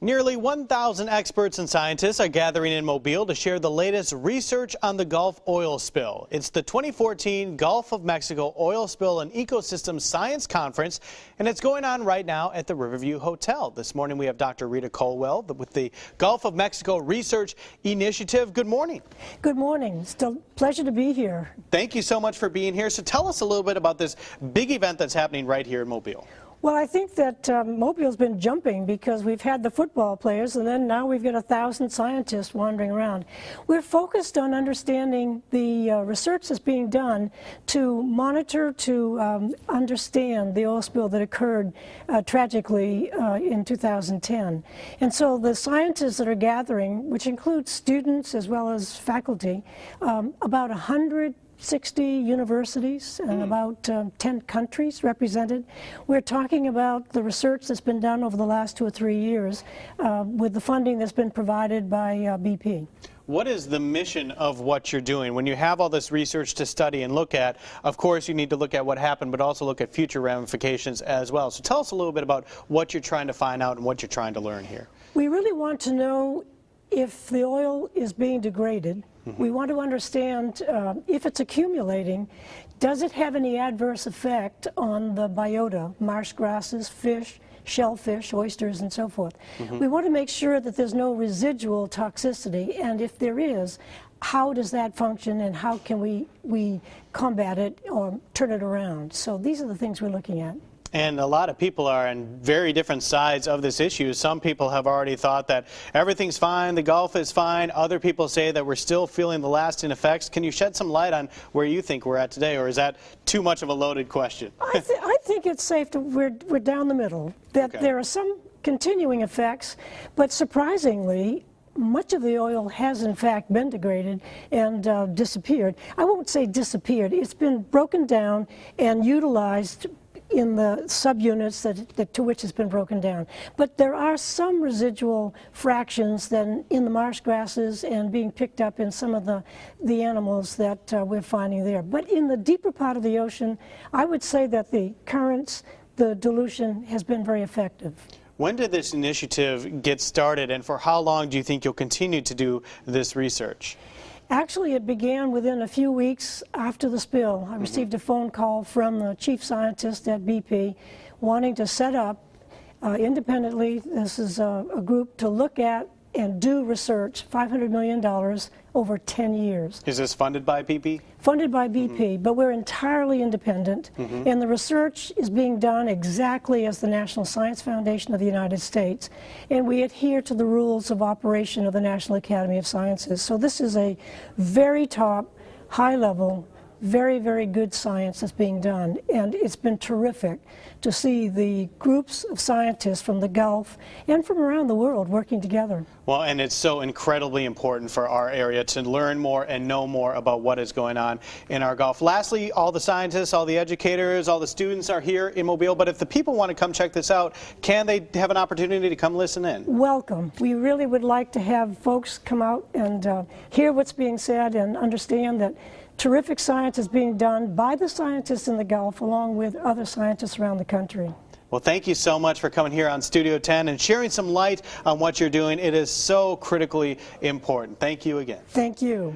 Nearly 1,000 experts and scientists are gathering in Mobile to share the latest research on the Gulf oil spill. It's the 2014 Gulf of Mexico Oil Spill and Ecosystem Science Conference, and it's going on right now at the Riverview Hotel. This morning we have Dr. Rita Colwell with the Gulf of Mexico Research Initiative. Good morning. Good morning. It's a pleasure to be here. Thank you so much for being here. So tell us a little bit about this big event that's happening right here in Mobile. Well, I think that Mobile's been jumping because we've had the football players, and then now we've got 1,000 scientists wandering around. We're focused on understanding the research that's being done to monitor, to understand the oil spill that occurred tragically in 2010. And so the scientists that are gathering, which includes students as well as faculty, about 160 universities and about 10 countries represented. We're talking about the research that's been done over the last 2 or 3 years with the funding that's been provided by BP. What is the mission of what you're doing? When you have all this research to study and look at, of course you need to look at what happened, but also look at future ramifications as well. So tell us a little bit about what you're trying to find out and what you're trying to learn here. We really want to know if the oil is being degraded. We want to understand if it's accumulating, does it have any adverse effect on the biota, marsh grasses, fish, shellfish, oysters, and so forth. We want to make sure that there's no residual toxicity, and if there is, how does that function and how can we combat it or turn it around? So these are the things we're looking at. And a lot of people are on very different sides of this issue. Some people have already thought that everything's fine, the Gulf is fine. Other people say that we're still feeling the lasting effects. Can you shed some light on where you think we're at today, or is that too much of a loaded question? I think it's safe to, we're down the middle, that there are some continuing effects, but surprisingly, much of the oil has in fact been degraded and disappeared. I won't say disappeared, it's been broken down and utilized in the subunits to which it's been broken down. But there are some residual fractions then in the marsh grasses and being picked up in some of the animals that we're finding there. But in the deeper part of the ocean, I would say that the currents, the dilution has been very effective. When did this initiative get started, and for how long do you think you'll continue to do this research? Actually, it began within a few weeks after the spill. I received a phone call from the chief scientist at BP wanting to set up independently, this is a group to look at and do research, $500 million over 10 years. Is this funded by BP? Funded by BP, but we're entirely independent, and the research is being done exactly as the National Science Foundation of the United States, and we adhere to the rules of operation of the National Academy of Sciences. So this is a very top, high-level, very, very good science that's being done, and it's been terrific to see the groups of scientists from the Gulf and from around the world working together. Well, and it's so incredibly important for our area to learn more and know more about what is going on in our Gulf. Lastly, all the scientists, all the educators, all the students are here in Mobile, but if the people want to come check this out, can they have an opportunity to come listen in? Welcome. We really would like to have folks come out and hear what's being said and understand that terrific science is being done by the scientists in the Gulf along with other scientists around the country. Well, thank you so much for coming here on Studio 10 and sharing some light on what you're doing. It is so critically important. Thank you again. Thank you.